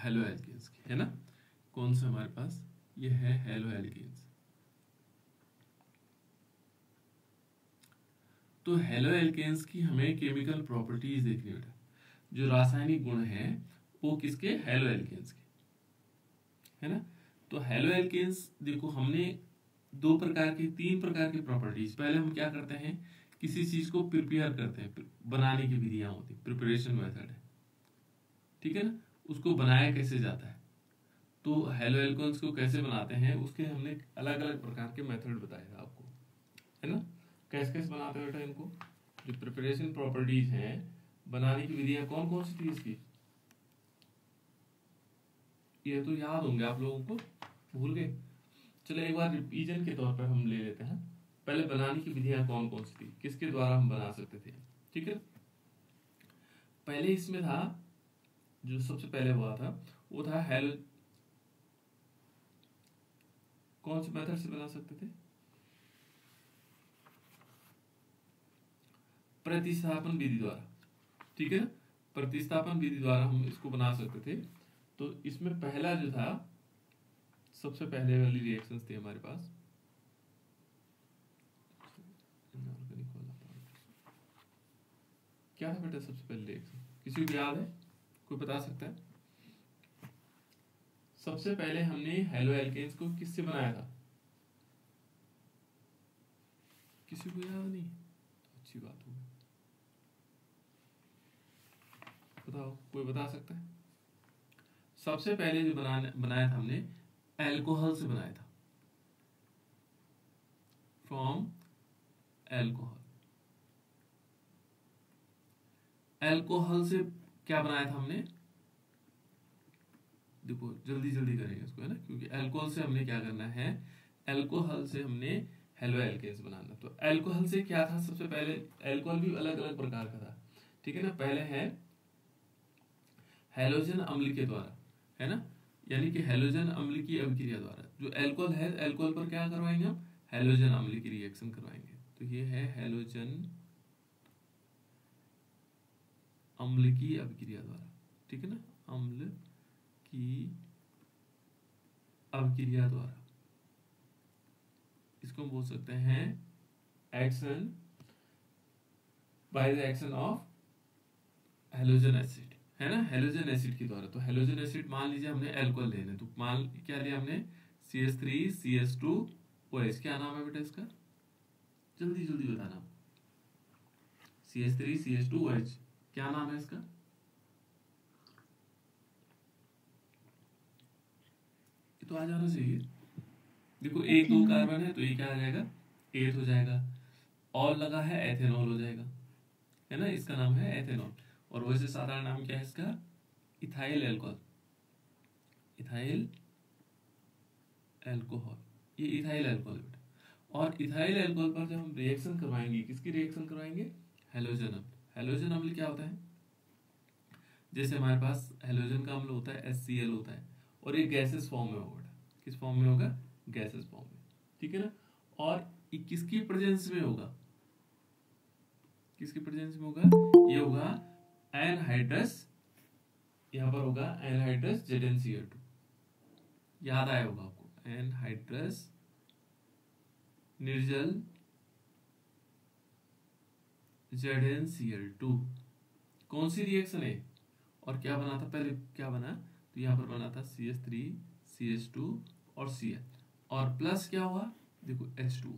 Halo alkanes की, है ना। कौन सा हमारे पास ये है हेलो एल्केन्स। तो हेलो एल्केन्स की हमें केमिकल प्रॉपर्टीज देखनी बेटा, जो रासायनिक गुण है वो किसके, हेलो एल्केन्स के, है ना। तो हेलो एल्केन्स देखो हमने तीन प्रकार की प्रॉपर्टीज, पहले हम क्या करते हैं, किसी चीज को प्रिपेयर करते हैं, बनाने की विधियां होती है, प्रिपरेशन मेथड है, ठीक है ना। उसको बनाया कैसे जाता है, तो हेलो एल्केन्स को कैसे बनाते हैं उसके हमने अलग अलग प्रकार के मेथड बताए थे आपको, है ना। कैसे कैसे बनाते हैं बेटा इनको, जो प्रिपरेशन प्रॉपर्टीज हैं, बनाने की विधियां कौन कौन सी थी इसकी, ये तो याद होंगे आप लोगों को, भूल गए। चलो एक बार रिवीजन के तौर पर हम ले लेते हैं। पहले बनाने की विधियां कौन कौन सी थी, किसके द्वारा हम बना सकते थे, ठीक है। पहले इसमें था, जो सबसे पहले हुआ था वो था हेलो, कौन से मेथड से बना सकते थे, प्रतिस्थापन विधि द्वारा, ठीक है ना। प्रतिस्थापन विधि द्वारा हम इसको बना सकते थे। तो इसमें पहला जो था, सबसे पहले वाली रिएक्शंस थी हमारे पास, क्या था बेटा सबसे पहले रिएक्शन, किसी को याद है, कोई बता सकता है। सबसे पहले हमने हेलो एल्केन्स को किससे बनाया था, किसी को याद नहीं, अच्छी बात होगी, बताओ कोई बता सकता है। सबसे पहले जो बनाया था हमने अल्कोहल से बनाया था, फ्रॉम अल्कोहल। अल्कोहल से क्या बनाया था हमने, देखो जल्दी जल्दी करेंगे इसको, है ना, क्योंकि अल्कोहल से हमने क्या करना है, अल्कोहल से हमने हेलो एल्केन्स बनाना। तो अल्कोहल से क्या था, सबसे पहले अल्कोहल भी अलग अलग प्रकार का था, ठीक है ना। पहले है हैलोजन अम्ल के द्वारा, है ना, यानी कि हैलोजन अम्ल की अभिक्रिया द्वारा जो अल्कोहल है, अल्कोहल पर क्या करवाएंगे हम, हैलोजन अम्ल की रिएक्शन करवाएंगे। तो ये है हैलोजन अम्ल की अभिक्रिया द्वारा, ठीक है ना, अम्ल की अभिक्रिया द्वारा, इसको हम बोल सकते हैं action by the action of halogen acid, है ना, हैलोजन एसिड के द्वारा। तो हैलोजन एसिड मान लीजिए हमने अल्कोहल लेना है, तो मान क्या लिया हमने, CH3CH2OH, क्या नाम है बेटा इसका, जल्दी जल्दी बताना, CH3CH2OH क्या नाम है इसका, ये तो आ जाना चाहिए। देखो एक दो कार्बन है तो ये क्या आ जाएगा, एथ हो जाएगा, और लगा है एथेनॉल हो जाएगा, है ना, इसका नाम है एथेनॉल। और वैसे साधारण नाम क्या है इसका, इथाइल एल्कोहल, इथाइल एल्कोहल, ये इथाइल एल्कोहल बेटा। और इथाइल एल्कोहल पर जब हम रिएक्शन करवाएंगे, किसकी रिएक्शन करवाएंगे, हैलोजन अम्ल। हैलोजन अम्ल क्या होता है, जैसे हमारे पास हैलोजन का अम्ल होता है HCl होता है, और ये गैसेस फॉर्म में होगा, किस फॉर्म में होगा, गैसेस फॉर्म में, ठीक है ना। और ये किसकी प्रेजेंस में होगा, किसकी प्रेजेंस में होगा, ये होगा एनहाइड्रस, यहां पर होगा एनहाइड्रस ZnCl2, याद आया होगा आपको, एनहाइड्रस निर्जल ZnCl2, कौन सी रिएक्शन है, और क्या बना था, पहले क्या बना, तो यहाँ पर बना था CH3CH2 और Cl, और प्लस क्या हुआ, देखो H2,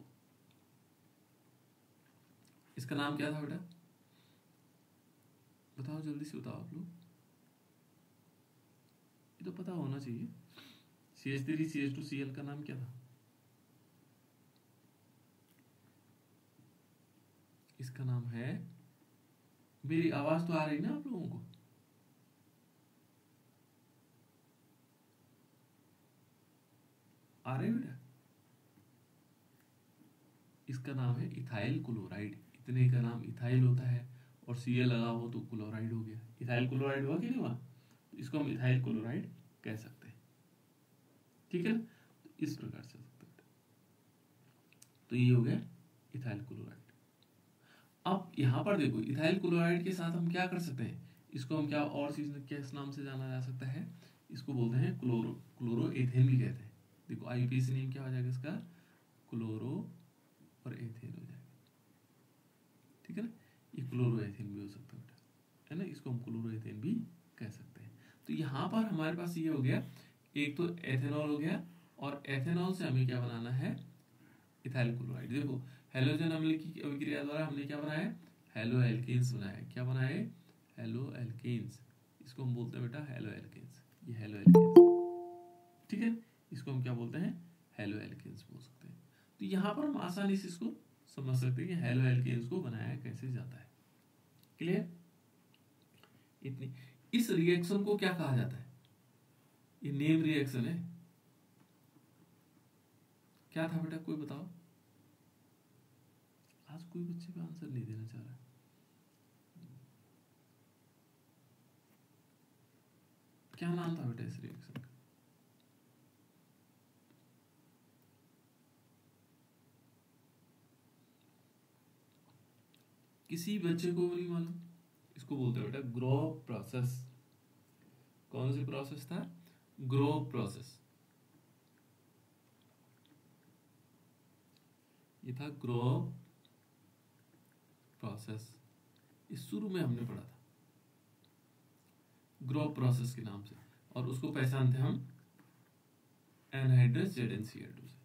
इसका नाम क्या था बेटा, बताओ जल्दी से बताओ आप लोग, ये तो पता होना चाहिए, CH3CH2Cl का नाम क्या था, इसका नाम है, मेरी आवाज तो आ रही ना आप लोगों को, आ रही बेटा, इसका नाम है इथाइल क्लोराइड, इतने का नाम इथाइल होता है, और Cl लगा हो तो क्लोराइड हो गया, इथाइल क्लोराइड हुआ कि नहीं हुआ, तो इसको हम इथाइल क्लोराइड कह सकते हैं, ठीक है ना। तो इस प्रकार से सकते हैं, तो ये हो गया इथाइल क्लोराइड। अब यहाँ पर देखो इथाइल क्लोराइड के साथ हम क्या कर सकते हैं, इसको हम क्या और चीज किस नाम से जाना जा सकता है, इसको बोलते हैं क्लोरोएथेन भी कहते हैं। देखो आईयूपीएसी नेम क्या हो जाएगा इसका, क्लोरो और एथेन हो जाएगा, ठीक है ना। ये क्लोरोएथेन भी हो सकता है बेटा, है ना, इसको हम क्लोरोएथेन भी कह सकते हैं। तो यहाँ पर हमारे पास ये हो गया, एक तो एथेनॉल हो गया, और एथेनॉल से हमें क्या बनाना है, इथाइल क्लोराइड। देखो हेलोजन अम्ल की अभिक्रिया द्वारा हमने क्या बनाया, हेलो एल्केन्स बनाया। क्या बनाए, हेलो एल्केन्स। इसको हम बोलते हैं बेटा हेलो एल्केन्स, ये हेलो एल्केन्स, ठीक है। इसको हम क्या बोलते हैं, हेलो एल्केन्स बोल सकते हैं। तो यहाँ पर हम आसानी से इसको समझ सकते हैं कि हेलो एल्केन्स को बनाया कैसे जाता है। क्लियर, इतनी। इस रिएक्शन को क्या कहा जाता है, ये नेम रिएक्शन है। क्या था बेटा, कोई बताओ, आज कोई बच्चे का आंसर नहीं देना चाह रहा है। क्या नाम था बेटा इस रिएक्शन का, किसी बच्चे को नहीं मालूम। इसको बोलते हैं बेटा ग्रोव प्रोसेस। कौन सी प्रोसेस था, ग्रोव प्रोसेस। ये था ग्रोव प्रोसेस, इस शुरू में हमने पढ़ा था ग्रोव प्रोसेस के नाम से, और उसको पहचानते हम एनहाइड्रस ZnCl2 से।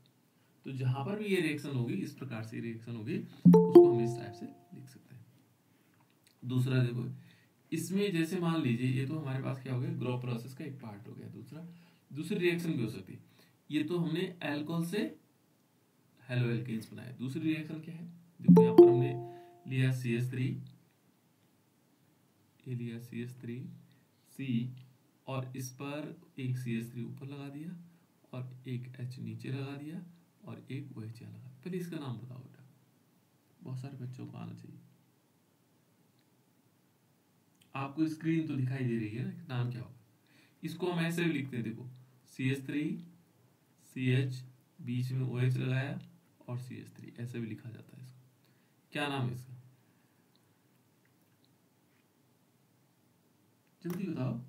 तो जहां पर भी ये रिएक्शन होगी, इस प्रकार से रिएक्शन होगी, उसको हम इस टाइप से लिख सकते हैं। दूसरा देखो, इसमें जैसे मान लीजिए ये तो हमारे पास क्या हो गया, ग्रोव प्रोसेस का एक पार्ट हो गया। दूसरी रिएक्शन भी हो सकती है। ये तो हमने अल्कोहल से हेलो एल्केन्स बनाया। दूसरी रिएक्शन क्या है, देखो यहाँ पर हमने लिया CH3, ये लिया CH3C, और इस पर एक CH3 ऊपर लगा दिया, और एक H नीचे लगा दिया, और एक OH यहाँ लगा। पहले इसका नाम बताओ बेटा, बहुत सारे बच्चों को आना चाहिए। आपको स्क्रीन तो दिखाई दे रही है ना, नाम क्या होगा। इसको हम ऐसे भी लिखते हैं, देखो CH3CH, बीच में OH लगाया, और CH3, ऐसे भी लिखा जाता है इसको। क्या नाम है इसका, जल्दी बताओ।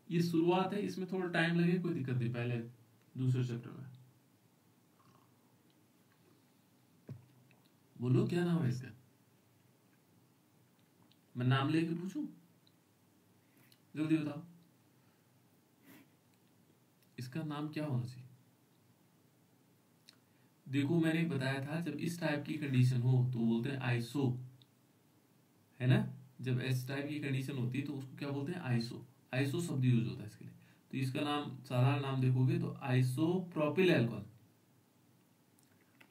ये शुरुआत है, इसमें थोड़ा टाइम लगे, कोई दिक्कत नहीं, पहले दूसरे चैप्टर में। बोलो क्या नाम है इसका, मैं नाम लेके पूछूं, जल्दी बताओ। इसका नाम क्या होना चाहिए। देखो मैंने बताया था, जब इस टाइप की कंडीशन हो तो बोलते हैं आइसो, है ना। जब इस टाइप की कंडीशन होती है तो उसको क्या बोलते हैं, आइसो। आइसो शब्द यूज होता है इसके लिए। तो इसका नाम, साधारण नाम देखोगे तो आइसोप्रोपिल अल्कोहल।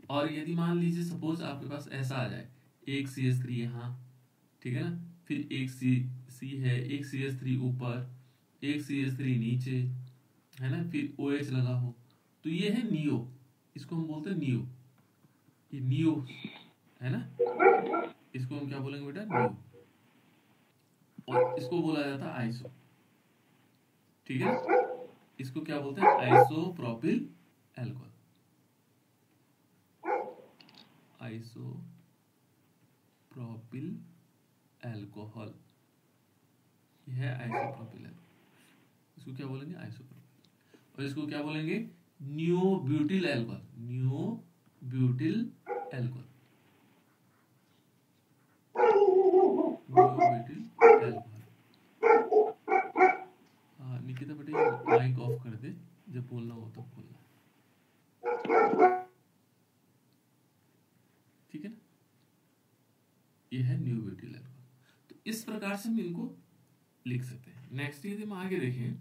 और यदि मान लीजिए सपोज आपके पास ऐसा आ जाए, एक CH3 यहाँ, ठीक है ना, फिर एक C है, एक CH3 ऊपर, एक CH3 नीचे, है ना, फिर OH लगा हो, तो ये है नियो। इसको हम बोलते हैं नियो, ये नियो है ना। इसको हम क्या बोलेंगे बेटा, नियो। और इसको बोला जाता है आइसो, ठीक है ना। इसको क्या बोलते हैं, आइसोप्रोपिल अल्कोहल। आइसोप्रोपिल अल्कोहल, यह है आइसोप्रोपिल अल्कोहल। इसको क्या बोलेंगे, आइसोप्रोपिल। और इसको क्या बोलेंगे, new butyl alcohol, new butyl alcohol, new butyl alcohol. Nikita बेटे माइक ऑफ कर दे, जब बोलना हो तब बोलना, ठीक है ना। ये है न्यू ब्यूटिल अल्कोहल। तो इस प्रकार से हम इनको लिख सकते हैं। नेक्स्ट यदि हम आगे देखें,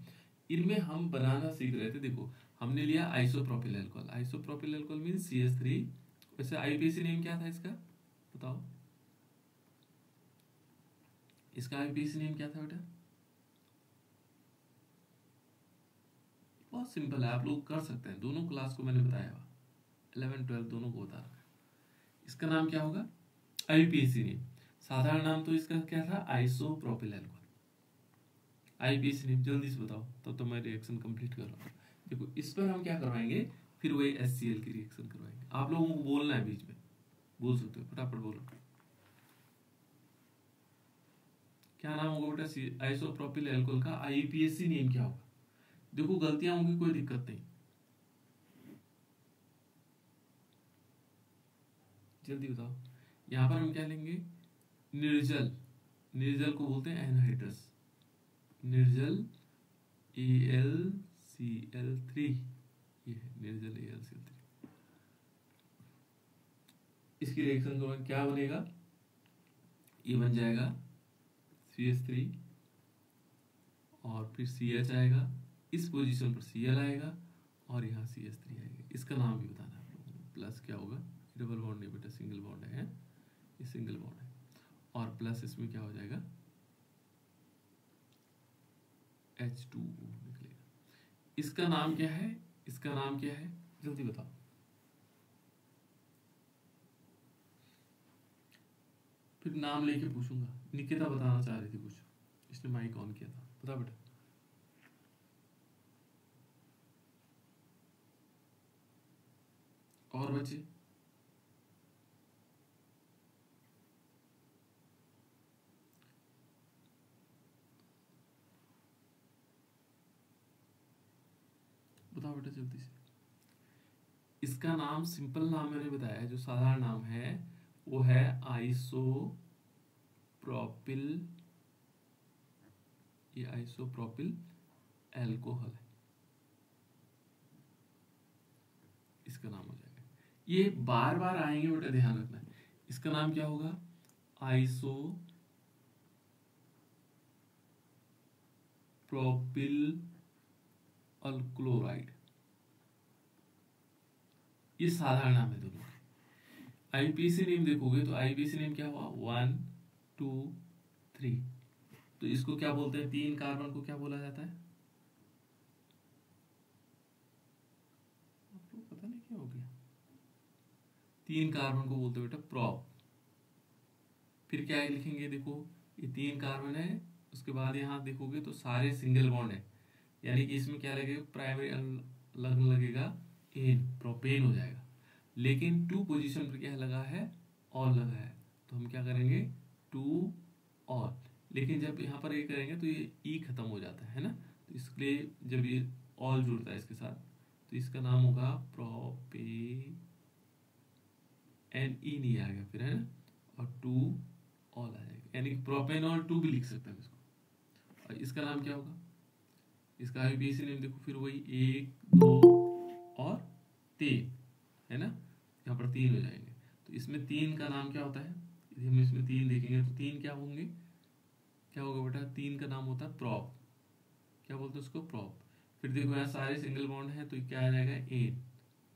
इनमें हम बनाना सीख रहे थे। देखो हमने लिया isopropyl alcohol. Isopropyl alcohol means CH3। वैसे आईयूपीएसी नेम क्या था इसका, बताओ। इसका आईयूपीएसी नेम क्या था बेटा, बहुत सिंपल है, आप लोग कर सकते हैं। दोनों क्लास को मैंने बताया हुआ, 11 12 दोनों को बता रखा है। इसका नाम क्या होगा, आईयूपीएसी नेम। साधारण नाम तो इसका क्या था, आइसोप्रोपिल अल्कोहल। आईयूपीएसी नेम जल्दी से बताओ, तो मैं रिएक्शन कंप्लीट कर रहा हूँ। देखो इस पर हम क्या करवाएंगे, फिर वही HCl की रिएक्शन करवाएंगे। आप लोगों को बोलना है, बीच में बोल सकते हो, फटाफट बोलो। क्या नाम होगा बेटा आइसोप्रोपिल अल्कोहल का, आईयूपीएसी नेम क्या होगा। देखो गलतियां होंगी, कोई दिक्कत नहीं, जल्दी बताओ। यहाँ पर हम क्या लेंगे, निर्जल, निर्जल को बोलते हैं एनहाइड्रस, निर्जल AlCl3, ये है निर्जल AlCl3। इसकी रिएक्शन को क्या बनेगा, ये बन जाएगा CH3 और फिर CH आएगा, इस पोजीशन पर Cl आएगा और यहाँ CH3 आएगा। इसका नाम भी बताना आप लोगों को। प्लस क्या होगा, डबल बॉन्ड नहीं बेटा, सिंगल बॉन्ड है, ये सिंगल बॉन्ड है, और प्लस इसमें क्या हो जाएगा, H2O निकलेगा। इसका नाम क्या है, इसका नाम क्या है, जल्दी बताओ। फिर नाम लेके पूछूंगा। निकिता बताना चाह रही थी कुछ, इसने माइक ऑन किया था, बता बेटा। और बच्चे, बताओ बेटा जल्दी से। इसका नाम, सिंपल नाम मैंने बताया, जो साधारण नाम है वो है आइसोप्रोपिल, ये आइसोप्रोपिल एल्कोहल है, इसका नाम हो जाएगा। ये बार बार आएंगे बेटा, ध्यान रखना है। इसका नाम क्या होगा, आइसोप्रोपिल अल्क्लोराइड, ये साधारण नाम है दोनों के। आईपीसी नेम देखोगे तो आईपीसी नेम क्या हुआ, 1 2 3। तो इसको क्या बोलते हैं, 3 कार्बन को क्या बोला जाता है, आपको पता नहीं क्या हो गया, 3 कार्बन को बोलते हैं बेटा प्रॉप। फिर क्या लिखेंगे, देखो ये 3 कार्बन है, उसके बाद यहाँ देखोगे तो सारे सिंगल बॉन्ड है, यानी कि इसमें क्या लगेगा, प्राइमरी लगेगा एन, प्रोपेन हो जाएगा। लेकिन 2 पोजीशन पर क्या लगा है, ऑल लगा है, तो हम क्या करेंगे 2 ऑल। लेकिन जब यहाँ पर ये करेंगे तो ये ई खत्म हो जाता है ना, तो इसलिए जब ये ऑल जुड़ता है इसके साथ तो इसका नाम होगा प्रोपे, एन ई नहीं आएगा फिर, है ना, और 2 ऑल आ जाएगा, यानी प्रोपेनॉल 2 भी लिख सकते हैं इसको। और इसका नाम क्या होगा, इसका आईपीसी नेम देखो, फिर वही 1 2 और 3 है ना, यहाँ पर 3 हो जाएंगे। तो इसमें 3 का नाम क्या होता है, यदि हम इसमें 3 देखेंगे तो 3 क्या होंगे, क्या होगा बेटा, 3 का नाम होता है प्रॉप, क्या बोलते हैं उसको, प्रॉप। फिर देखो यहाँ सारे सिंगल बॉन्ड है तो क्या आ जाएगा, एन,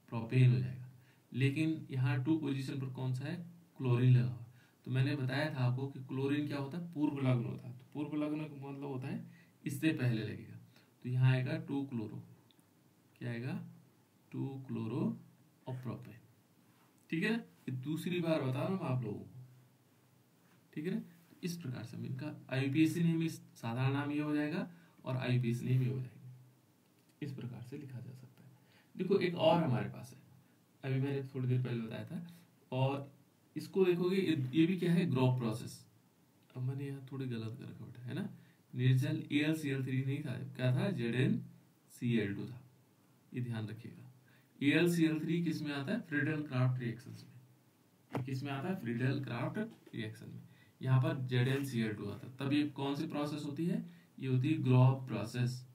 प्रोपेन हो जाएगा। लेकिन यहाँ 2 पोजीशन पर कौन सा है, क्लोरीन लगा हुआ। तो मैंने बताया था आपको कि क्लोरीन क्या होता है, पूर्व लग्न होता है। तो पूर्व लग्न का मतलब होता है इससे पहले लगेगा, तो यहाँ आएगा 2 क्लोरो, क्या आएगा 2 क्लोरो और प्रोपेन। ठीक है ना, ये दूसरी बार बता रहा हूँ आप लोगों को, ठीक है ना। इस प्रकार से इनका आईपीएसी नेम, इस साधारण नाम ये हो जाएगा और आईपीएसी नेम ये हो जाएगा, इस प्रकार से लिखा जा सकता है। देखो एक और हमारे पास है, अभी मैंने थोड़ी देर पहले बताया था, और इसको देखोगे ये भी क्या है, ग्रोथ प्रोसेस। अब मैंने यहाँ थोड़ी गलत कर रखा बेटा, है ना, निर्जल AlCl3 नहीं था, क्या था, ZnCl2 था, ये ध्यान रखिएगा। AlCl3 किस में आता है, फ्रीडल क्राफ्ट रिएक्शंस में, किस में आता है, फ्रीडल क्राफ्ट रिएक्शन में। यहाँ पर ZnCl2 आता है, तब ये कौन सी प्रोसेस होती है, ये होती है ग्रोथ प्रोसेस,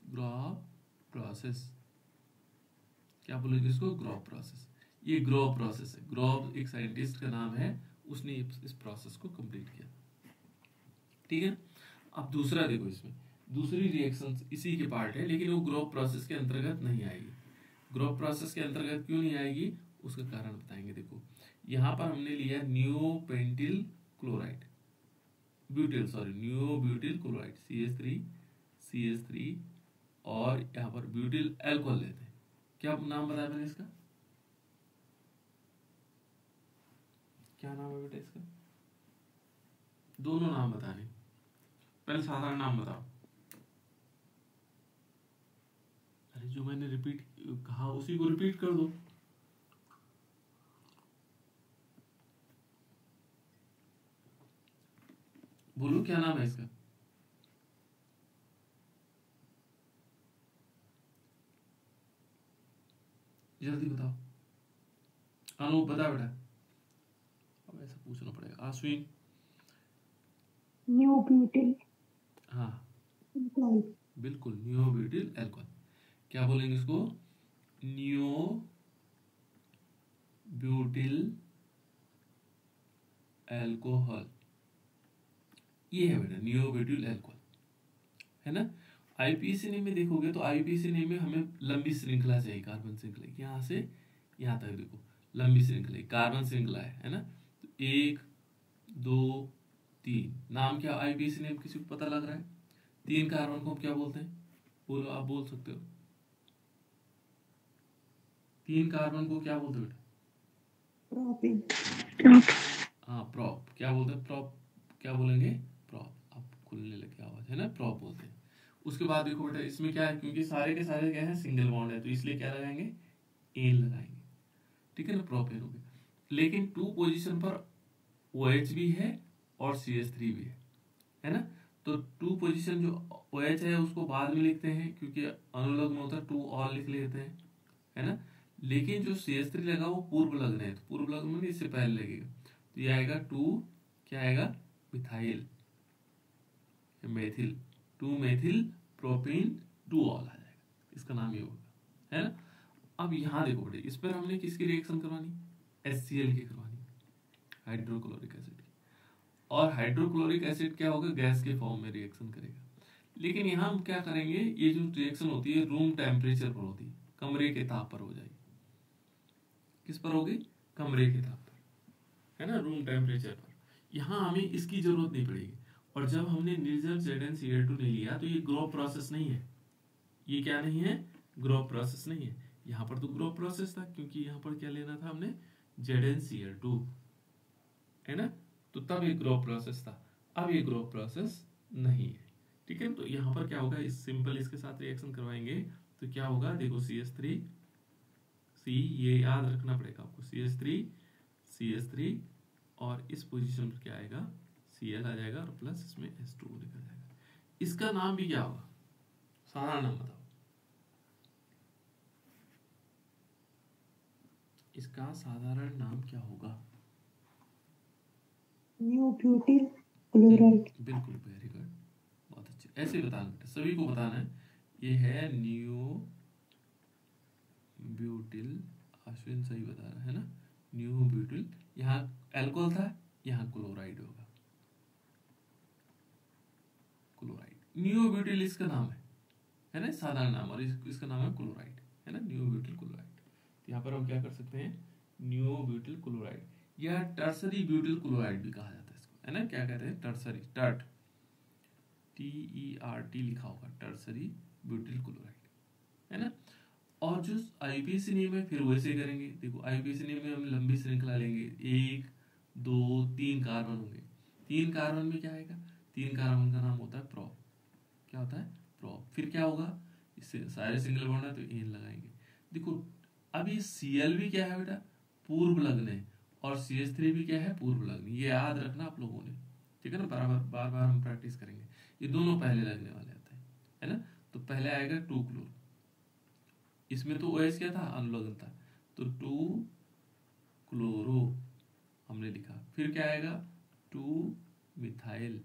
ग्रोथ प्रोसेस, क्या बोलेंगे इसको, ग्रोथ प्रोसेस। ये ग्रोथ प्रोसेस है, ग्रोथ एक साइंटिस्ट का नाम है, उसने इस प्रोसेस को कंप्लीट किया, ठीक है। अब दूसरा देखो, इसमें दूसरी रिएक्शन इसी के पार्ट है, लेकिन वो ग्रोथ प्रोसेस के अंतर्गत नहीं आएगी। ग्रोथ प्रोसेस के अंतर्गत क्यों नहीं आएगी, उसका कारण बताएंगे। देखो यहाँ पर हमने लिया नियोपेंटिल क्लोराइड, नियोब्यूटिल क्लोराइड CH3 और यहाँ पर ब्यूटिल एल्कोहल लेते हैं। क्या नाम बताया मैंने इसका, क्या नाम है बेटा इसका, दोनों नाम बताने, पहले साधारण नाम बताओ। अरे जो मैंने रिपीट कहा उसी को रिपीट कर दो। बोलो क्या नाम है इसका, जल्दी बताओ। अनूप बता बेटा, अब ऐसा पूछना पड़ेगा। अश्विन, नियोब्यूटिल हाँ अल्कोहल। बिल्कुल, नियोब्यूटिल अल्कोहल। क्या बोलेंगे इसको? नियोब्यूटिल अल्कोहल, ये है बेटा नियोब्यूटिल अल्कोहल, है ना। आईपीसी नेम में देखोगे तो आईपीसी नेम में हमें लंबी श्रृंखला चाहिए, कार्बन श्रृंखला यहाँ से यहाँ तक देखो, लंबी श्रृंखला कार्बन श्रृंखला है ना। तो 1 2 3, नाम क्या आईपीसी नेम किसी को पता लग रहा है? 3 कार्बन को हम क्या बोलते हैं? बोलो, आप बोल सकते हो। 3 कार्बन को क्या बोलते हो बेटा? प्रोपिन। हाँ प्रॉप, क्या बोलते हैं? प्रॉप, क्या बोलेंगे? प्रॉप। अब खुलने लगे आवाज, है ना, प्रॉप बोलते हैं। उसके बाद देखो बेटा इसमें क्या है, क्योंकि सारे के सारे क्या है, सिंगल बॉन्ड है, तो इसलिए क्या लगाएंगे? एन लगाएंगे, ठीक है ना, प्रोपेन हो गया। लेकिन 2 पोजीशन पर OH भी है और CH3 भी है ना। तो 2 पोजीशन जो OH है उसको बाद में लिखते हैं, क्योंकि अनुलग्न होता है 2 और लिख लेते हैं, है ना। लेकिन जो CH3 लगा वो पूर्व लग्न है, तो पूर्व लग्न में इससे पहले लगेगा, तो ये आएगा 2, क्या आएगा? Methyl, methyl, 2 methyl propane 2 ol आ जाएगा, इसका नाम ये होगा, है ना। अब यहाँ देखो बेटे, इस पर हमने किसकी रिएक्शन करवानी? HCl की करवानी, हाइड्रोक्लोरिक एसिड की। और हाइड्रोक्लोरिक एसिड क्या होगा? गैस के फॉर्म में रिएक्शन करेगा। लेकिन यहाँ हम क्या करेंगे, ये जो रिएक्शन होती है रूम टेम्परेचर पर होती है, कमरे के ताप पर हो जाएगी। किस पर होगी? कमरे के ताप पर, है ना, रूम टेम्परेचर पर। यहाँ हमें इसकी जरूरत नहीं पड़ेगी। और जब हमने निर्जल ZnCl2 नहीं लिया तो ये ग्रो प्रोसेस नहीं है, ये क्या नहीं है? ग्रो प्रोसेस नहीं है। यहाँ पर तो ग्रो प्रोसेस था, क्योंकि यहाँ पर क्या लेना था हमने? ZnCl2, है ना, तो तब ये ग्रो प्रोसेस था। अब ये ग्रो प्रोसेस नहीं है, ठीक है। तो यहाँ पर क्या होगा, इस सिंपल इसके साथ रिएक्शन करवाएंगे तो क्या होगा? देखो CH3 C, ये याद रखना पड़ेगा आपको, CH3 और इस पोजीशन पर क्या आएगा? Cl आ जाएगा और प्लस इसमें H2O निकल जाएगा। इसका नाम भी क्या होगा? सारा नाम बताओ इसका साधारण नाम क्या होगा? नियोब्यूटिल क्लोराइड। बिल्कुल, वेरी गुड, बहुत अच्छे, ऐसे बताना बेटा, सभी को बताना है। ये है नियोब्यूटिल, अश्विन सही बता रहा है ना, नियोब्यूटिल। यहाँ अल्कोहल था, यहाँ क्लोराइड होगा, क्लोराइड। नियोब्यूटिल इसका नाम है ना, साधारण नाम, और इसका नाम है क्लोराइड, है ना, नियोब्यूटिल क्लोराइड। तो यहाँ पर हम क्या कर सकते हैं? नियोब्यूटिल क्लोराइड या टर्सरी ब्यूटिल क्लोराइड भी कहा जाता है इसको, है ना। क्या कहते हैं? टर्सरी, टर्ट, TERT लिखा होगा, टर्सरी ब्यूटिल क्लोराइड, है ना। और जो आईपीसी नेम है फिर वैसे करेंगे। देखो आईपीसी नेम में हम लंबी श्रृंखला लेंगे, 1 2 3 कार्बन होंगे। 3 कार्बन में क्या आएगा? 3 कार्बन का नाम होता है प्रोप। क्या होता है? प्रोप। फिर क्या होगा? इससे सारे सिंगल बॉन्ड है तो एन लगाएंगे। देखो अब ये Cl भी क्या है बेटा? पूर्व लग्न है, और CH3 भी क्या है? पूर्व लग्न। ये याद रखना आप लोगों ने, ठीक है ना, बराबर बार बार हम प्रैक्टिस करेंगे। ये दोनों पहले लगने वाले होते हैं, है ना। तो पहले आएगा 2 क्लोर, इसमें तो OH क्या था? अनुलग्न था, तो 2 क्लोरो हमने लिखा। फिर क्या आएगा? 2 मिथाइल,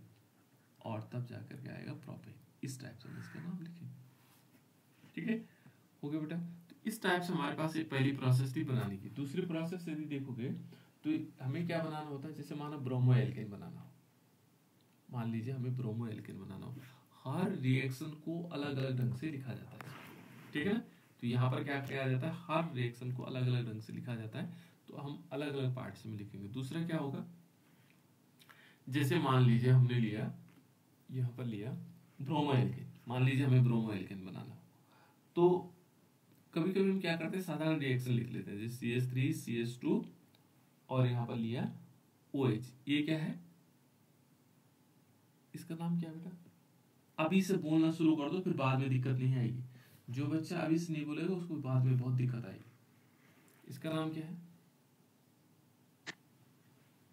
और तब जाकर के आएगा प्रोपेन। इस टाइप से इसका नाम लिखेंगे, ठीक है, हो गया बेटा। तो इस टाइप से हमारे पास एक पहली प्रोसेस थी बनाने की। दूसरी प्रोसेस यदि देखोगे तो हमें क्या बनाना होता है? जैसे माना ब्रोमो एल्केन बनाना हो, मान लीजिए हमें ब्रोमो एल्केन बनाना हो, हर रिएक्शन को अलग अलग ढंग से लिखा जाता है, ठीक है ना। तो यहाँ पर क्या किया जाता है? हर रिएक्शन को अलग अलग ढंग से लिखा जाता है, तो हम अलग अलग पार्ट्स में लिखेंगे। दूसरा क्या होगा? जैसे मान लीजिए हमने लिया, यहाँ पर लिया ब्रोमो एल्केन, मान लीजिए हमें ब्रोमो एल्केन बनाना हो, तो कभी कभी हम क्या करते हैं? साधारण रिएक्शन लिख लेते हैं, जैसे CH3 CH2 और यहाँ पर लिया OH। ये क्या है? इसका नाम क्या है बेटा? अभी से बोलना शुरू कर दो, फिर बाद में दिक्कत नहीं आएगी। जो बच्चा अभी से नहीं बोलेगा उसको बाद में बहुत दिक्कत आएगी। इसका नाम क्या है?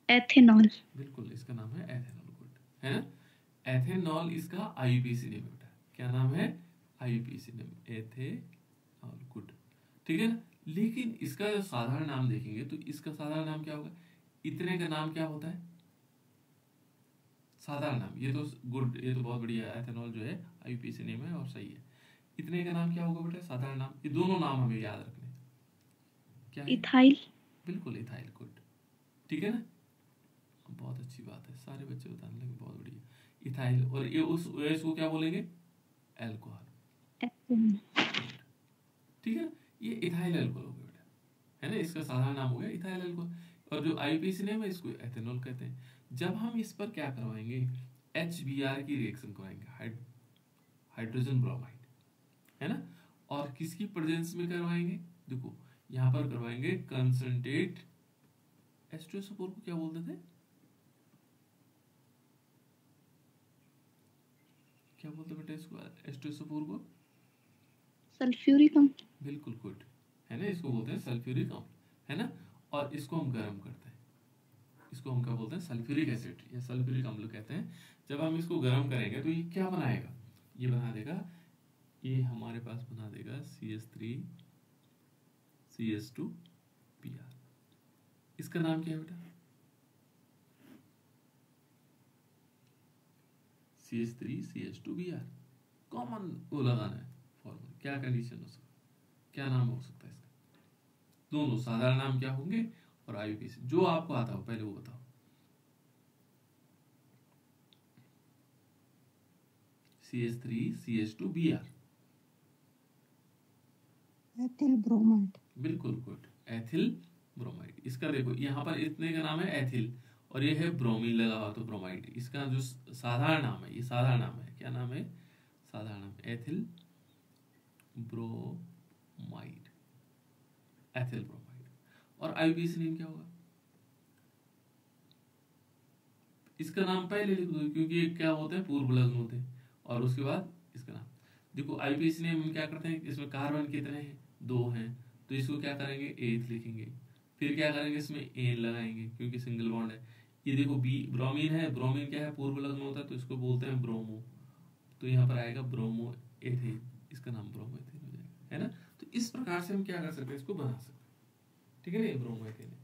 एथेनॉल। बिल्कुल, इसका नाम है एथेनॉल, गुड, है ना। एथेनॉल इसका आईयूपीएसी नेम है बेटा। क्या नाम है? IUPAC name, ethanol, good. ठीक है ना। लेकिन इसका जो साधारण नाम देखेंगे तो इसका साधारण नाम क्या होगा, इतने का नाम क्या होता है साधारण नाम, ये तो गुड, ये तो बहुत बढ़िया, एथेनॉल जो है आईयूपीएसी नेम है और सही है। इतने का नाम क्या होगा बेटा, साधारण नाम। ये दोनों नाम हमें याद रखने हैं। क्या है, इथाइल। बिल्कुल इथाइल, गुड, ठीक है ना, बहुत अच्छी बात है, सारे बच्चे बताने लगे, बहुत बढ़िया। इथाइल, और ये उस इसको क्या बोलेंगे, अल्कोहल, ठीक है। ये इथाइल अल्कोहल हो गया बेटा, है ना, इसका साधारण नाम हो गया इथाइल अल्कोहल। और जो आईयूपीएसी नेम है इसको एथेनॉल कहते हैं। जब हम इस पर क्या करवाएंगे, HBr की रिएक्शन करवाएंगे, हाइड्रोजन ब्रोमाइड, है ना, और किसकी प्रेजेंस में करवाएंगे, देखो यहां पर करवाएंगे कंसंट्रेट H2SO4 को क्या बोलते थे, क्या बोलते बेटा इसको, H2SO4 को सल्फ्यूरिक अम्ल। बिल्कुल गुड, है ना, इसको बोलते हैं सल्फ्यूरिक अम्ल, है ना। और इसको हम गर्म करते हैं, इसको हम क्या बोलते हैं, सल्फ्यूरिक एसिड या सल्फ्यूरिक अम्ल कहते हैं। जब हम इसको गर्म करेंगे तो ये क्या बनाएगा, ये बना देगा, ये हमारे पास बना देगा CH3CH2Br। इसका नाम क्या है बेटा, CH3CH2Br, कॉमन वो लगाना है फॉर्मूला, क्या कंडीशन हो सकता, क्या नाम हो सकता है इसका, दोनों साधारण नाम क्या होंगे और आईयूपीएसी, जो आपको आता हो पहले वो बताओ। CH3CH2Br, ethyl bromide. बिल्कुल गुड, एथिल ब्रोमाइड। इसका देखो यहाँ पर इतने का नाम है एथिल, और ये है ब्रोमीन लगा हुआ तो ब्रोमाइड। इसका जो साधारण नाम है, ये साधारण नाम है, क्या नाम है, साधारण नाम एथिल ब्रोमाइड, एथिल ब्रोमाइड। और आईयूपीएसी नेम क्या होगा, इसका नाम पहले लिख दो क्योंकि ये क्या होते हैं, पूर्व लग्न होते हैं, और उसके बाद इसका नाम। देखो आईयूपीएसी नेम हम क्या करते हैं, इसमें कार्बन कितने हैं, 2 हैं, तो इसको क्या करेंगे, एथ लिखेंगे, फिर क्या करेंगे, इसमें एन लगाएंगे क्योंकि सिंगल बॉन्ड है। ये देखो बी ब्रोमीन है, ब्रोमीन क्या है, पूर्व लग्न होता है तो इसको बोलते हैं ब्रोमो, तो यहाँ पर आएगा ब्रोमो एथेन, इसका नाम ब्रोमो एथेन हो जाएगा, है ना। तो इस प्रकार से हम क्या कर सकते हैं, इसको बना सकते हैं, ठीक है ना, ये ब्रोमो एथेन है।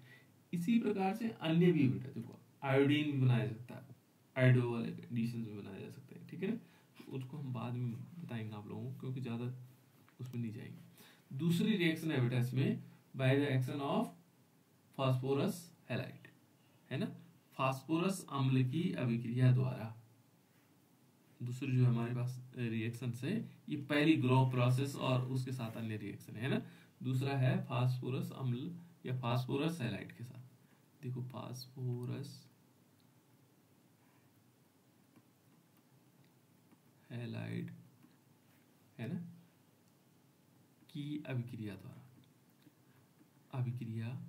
इसी प्रकार से अन्य भी बेटा देखो, आयोडीन भी बनाया जा सकता है, आयोडो वाले कंडीशन में बनाया जा सकता है, ठीक है ना, तो उसको हम बाद में बताएंगे आप लोगों को क्योंकि ज़्यादा उसमें नहीं जाएंगे। दूसरी रिएक्शन है बेटा इसमें, by the action of phosphorus halide, है ना, फास्फोरस अम्ल की अभिक्रिया द्वारा। दूसरी जो हमारे पास रिएक्शन है, ये पहली ग्रो प्रोसेस और उसके साथ अन्य रिएक्शन है ना। दूसरा है फास्फोरस अम्ल या फास्फोरस हैलाइड के साथ, देखो फास्फोरस हैलाइड, है ना, की अभिक्रिया द्वारा, अभिक्रिया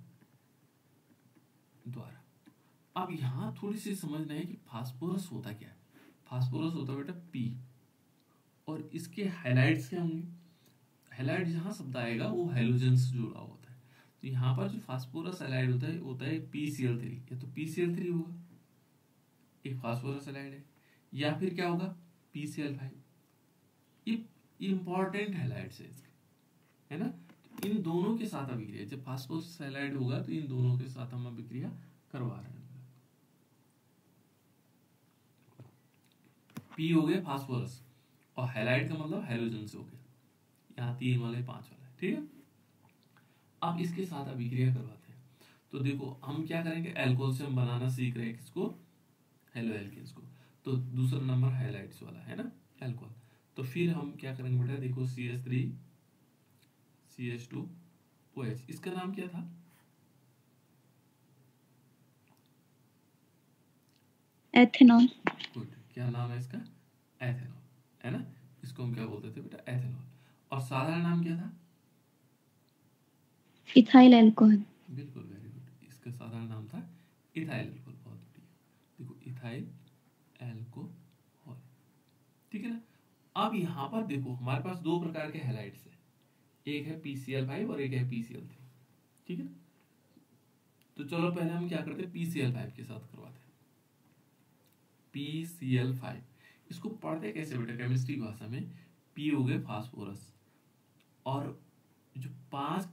द्वारा। अब यहां थोड़ी सी समझना है कि फास्फोरस होता क्या है। फास्फोरस होता है बेटा पी, और इसके हैलाइड्स क्या होंगे, हैलाइड जहां शब्द आएगा वो हैलोजन से जुड़ा होता है, तो यहाँ पर जो फास्फोरस हैलाइड होता है PCl3, या तो PCl3 होगा, एक फास्फोरस हैलाइड है, या फिर क्या होगा PCl5। ये इंपॉर्टेंट हैलाइड्स है इसके, है ना। तो इन दोनों के साथ अभिक्रिया, जब फास्फोरस हैलाइड होगा तो इन दोनों के साथ हम अभिक्रिया करवा रहे हैं। पी हो गया फास्फोरस, और हैलाइड का मतलब हैलोजन से हो गया, यहाँ 3 वाले 5 वाला, ठीक है। अब इसके साथ अभिक्रिया करवाते हैं, तो देखो हम क्या करेंगे, एल्कोहल से हम बनाना सीख रहे हैं किसको, हेलो एल्केन्स को, तो दूसरा नंबर हैलाइड्स वाला है ना, एल्कोहल। तो फिर हम क्या करेंगे बेटा, देखो CH3CH2OH, इसका नाम क्या था, एथेनॉल। गुड, क्या नाम है इसका, एथेनॉल, है ना, इसको हम क्या बोलते थे बेटा, एथेनॉल। और साधारण नाम क्या था, इथाइल अल्कोहल। बिल्कुल, वेरी गुड, इसका साधारण नाम था इथाइल अल्कोहल, बहुत बढ़िया, देखो इथाइल अल्कोहल, ठीक है ना। अब यहाँ पर देखो हमारे पास 2 प्रकार के हैलाइड्स हैं, एक है PCl5 और एक है PCl3, ठीक है ना। तो चलो पहले हम क्या करते हैं, PCl5 के साथ करवाते हैं, PCl5। इसको पढ़ते कैसे बेटा, केमिस्ट्री की भाषा में, P हो गए फास्फोरस, और जो 5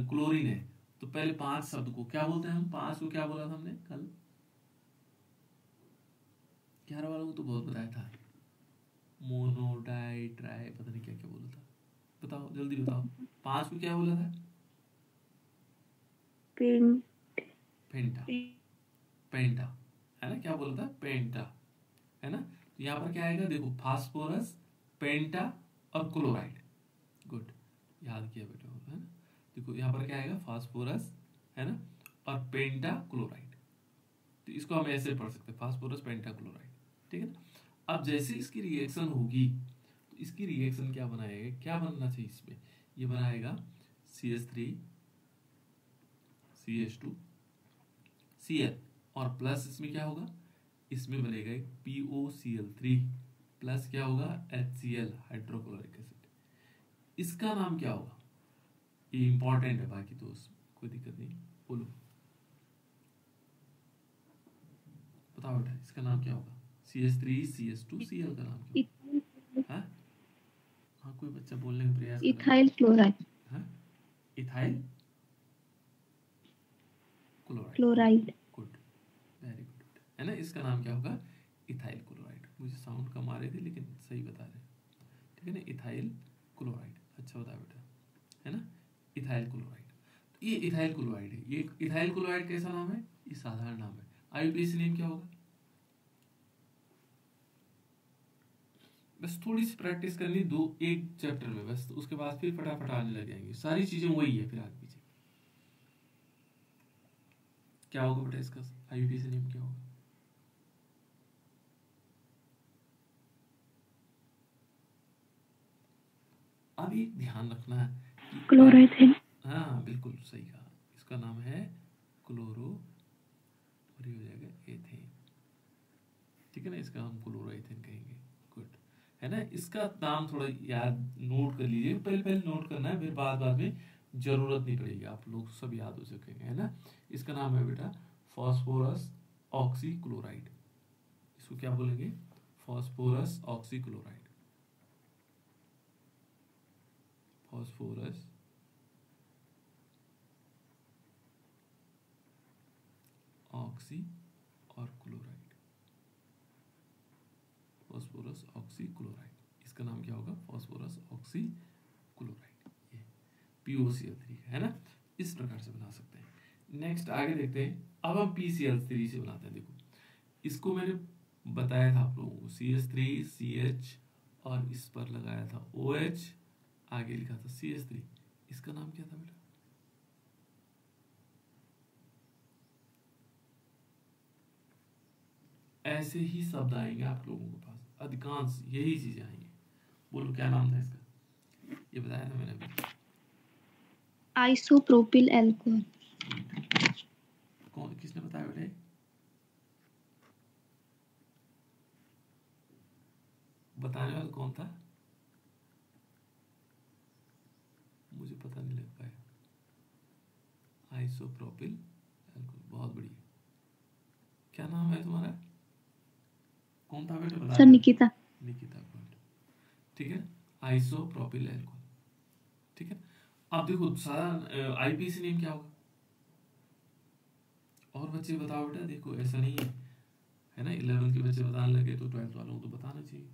क्लोरीन है, तो पहले 5 शब्द को क्या बोलते हैं हम? 5 को क्या बोला था हमने कल? 11 वालों को तो बहुत बताया था, मोनो, डाई, ट्राई, पता नहीं क्या क्या बोला था। बताओ जल्दी बताओ, 5 को क्या बोला था? पेंटा, पेंटा है ना, क्या बोला था? पेंटा है ना। तो यहाँ पर क्या आएगा देखो, फास्फोरस, पेंटा और क्लोराइड। गुड, याद किया बेटा, है ना। देखो यहाँ पर क्या आएगा, फास्फोरस है ना, और पेंटा क्लोराइड। तो इसको हम ऐसे पढ़ सकते हैं, फास्फोरस पेंटा क्लोराइड, ठीक है ना। अब जैसे इसकी रिएक्शन होगी, तो इसकी रिएक्शन क्या बनाएगा, क्या बनना चाहिए इसमें? ये बनाएगा CH3 CH2 Cl, और प्लस इसमें क्या होगा, इसमें बनेगा एक POCl3 प्लस क्या होगा, HCl हाइड्रोक्लोरिक एसिड। इसका नाम क्या होगा? ये इंपॉर्टेंट है, बाकी तो कोई दिक्कत नहीं, बोलो बताओ बेटा, इसका नाम क्या होगा? CH3 CH2 Cl का नाम क्या होगा? हाँ हाँ, कोई बच्चा बोलने का प्रयास कर रहा है। Ethyl chloride. हाँ, ethyl chloride. Good, very good, है ना। इसका नाम क्या होगा? Ethyl chloride. मुझे साउंड कम आ रहे थे, लेकिन सही बता रहे हैं, ठीक है ना। इथाइल क्लोराइड, अच्छा बताया बेटा, है ना। इथाइल क्लोराइड, तो ये इथाइल क्लोराइड है। ये इथाइल क्लोराइड कैसा नाम है? ये साधारण नाम है। IUPAC नेम क्या होगा? बस थोड़ी सी प्रैक्टिस करनी, एक चैप्टर में बस, तो उसके बाद फिर फटाफट आने लग जाएंगे, सारी चीजें वही है, फिर आगे पीछे क्या होगा बेटा इसका? IUPAC नेम क्या होगा? अब एक ध्यान रखना है कि क्लोरोथेन। हाँ बिल्कुल सही कहा, इसका नाम है क्लोरो, और ये हो जाएगा एथेन, ठीक है ना। इसका हम क्लोरोएथेन कहेंगे, गुड, है ना। इसका नाम थोड़ा याद नोट कर लीजिए, पहले पहले नोट करना है, फिर बाद में जरूरत नहीं पड़ेगी, आप लोग सब याद हो सकेंगे, है ना। इसका नाम है बेटा फॉस्फोरस ऑक्सीक्लोराइड। इसको क्या बोलेंगे? फॉस्फोरस ऑक्सीक्लोराइड, फॉस्फोरस ऑक्सी और क्लोराइड, फॉस्फोरस ऑक्सी क्लोराइड। इसका नाम क्या होगा? फॉस्फोरस ऑक्सी क्लोराइड, ये POCl3 है ना। इस प्रकार से बना सकते हैं। नेक्स्ट आगे देखते हैं, अब हम PCl3 से बनाते हैं। देखो इसको मैंने बताया था आप लोगों को, CH3CH और इस पर लगाया था OH, आगे लिखा था CH3। इसका नाम क्या था बेटा? ऐसे ही शब्द आएंगे आप लोगों के पास, अधिकांश यही चीजें आएंगी। बोलो क्या नाम था इसका? ये बताया था मैंने अभी। Isopropyl alcohol. कौन, किसने बताया बेटे? बताने वाला कौन था? मुझे पता नहीं लग पाया। आइसोप्रोपिल एल्कोहल, बहुत बढ़िया। क्या नाम है तुम्हारा? कौन था बेटे? बता सर निकिता। निकिता, गुड, ठीक है। आइसोप्रोपिल एल्कोहल, ठीक है। अब देखो सारा IUPAC नेम क्या होगा? और बच्चे बताओ बेटा, देखो ऐसा नहीं है ना, 11th के बच्चे बताने लगे तो 12th वालों को तो बताना चाहिए।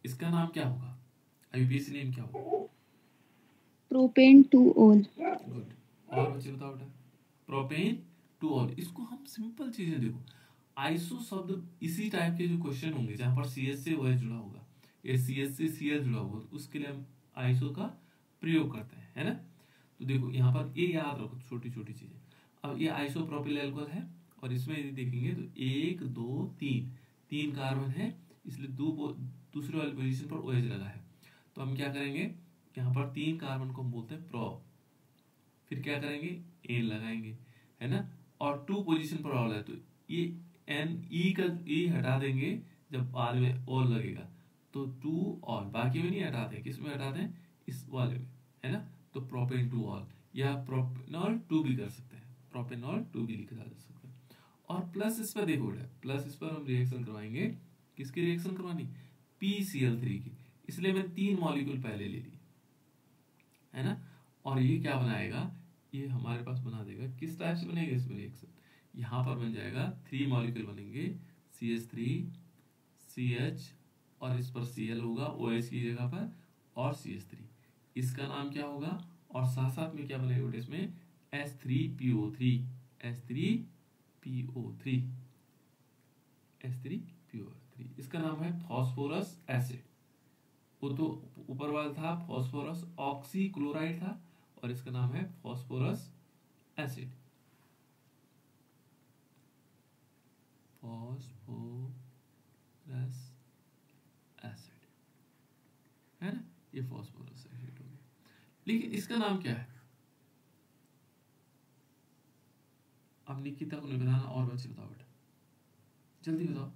इसका नाम क्या होगा? IUPAC नेम क्या होगा? Propane two all. गुड, और बच्चे बताओ बेटा, प्रोपेन टू ऑल। इसको हम सिंपल चीजें, देखो आइसो शब्द इसी टाइप के जो क्वेश्चन होंगे जहां पर CH से OH जुड़ा होगा या CH से Cl जुड़ा होगा, तो उसके लिए हम आइसो का प्रयोग करते हैं, है ना। तो देखो यहाँ पर ये याद रखो, छोटी छोटी चीजें। अब ये आइसोप्रोपिल एल्कोहल है, और इसमें यदि देखेंगे तो 1 2 3 3 कार्बन है, इसलिए दूसरे वाली पोजीशन पर OH लगा है। तो हम क्या करेंगे, यहाँ पर 3 कार्बन को हम बोलते हैं प्रो, फिर क्या करेंगे, एन लगाएंगे, है ना। और 2 पोजीशन पर ऑल है, तो ये NE का E हटा देंगे जब बाद में ऑल लगेगा, तो 2 ऑल, बाकी में नहीं हटाते, किस में हटाते हैं? इस वाले में, है ना। तो प्रोपेन टू ऑल या प्रोपेनॉल 2 भी कर सकते हैं, प्रोपेनॉल 2 भी लिखा जा सकता है। और प्लस इस पर देखो बेटा, प्लस इस पर हम रिएक्शन करवाएंगे, किसकी रिएक्शन करवानी? PCl3 की, इसलिए मैंने 3 मॉलिक्यूल पहले ले लिए, है ना। और ये क्या बनाएगा, ये हमारे पास बना देगा, किस टाइप से बनेगा इसमें रिएक्शन, यहाँ पर बन जाएगा 3 मॉलिक्यूल बनेंगे, CH3 CH और इस पर Cl होगा OH की जगह पर, और CH3, इसका नाम क्या होगा, और साथ साथ में क्या बनेगा बेटा इसमें H3PO3, H3PO3, H3PO3, इसका नाम है फॉस्फोरस एसिड। वो तो ऊपर वाला था फॉस्फोरस ऑक्सीक्लोराइड था, और इसका नाम है फॉस्फोरस एसिड, फॉस्फोरस एसिड, है ना, ये फॉस्फोरस एसिड हो गया। लेकिन इसका नाम क्या है, अब निकिता को नहीं बताना, और बच्चे बताओ बेटा, जल्दी बताओ,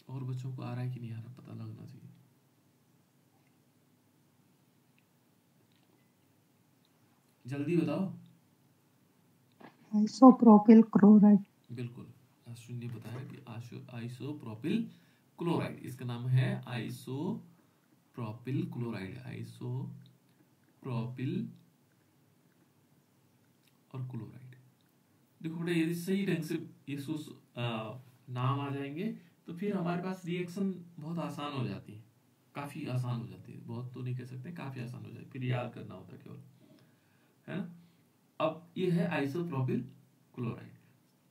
और बच्चों को आ रहा है कि नहीं आ रहा पता लगना चाहिए। जल्दी बताओ। Isopropyl chloride. बिल्कुल, अश्विन ने बताया कि आइसोप्रोपिल क्लोराइड, इसका नाम है आइसोप्रोपिल क्लोराइड, आइसोप्रोपिल और क्लोराइड। देखो बेटा, यदि सही ढंग से ये नाम आ जाएंगे तो फिर हमारे पास रिएक्शन बहुत आसान हो जाती है, काफी आसान हो जाती है, बहुत तो नहीं कह सकते, काफी आसान हो जाती है, फिर याद करना होता है केवल, है ना। अब ये है आइसोप्रोपिल क्लोराइड,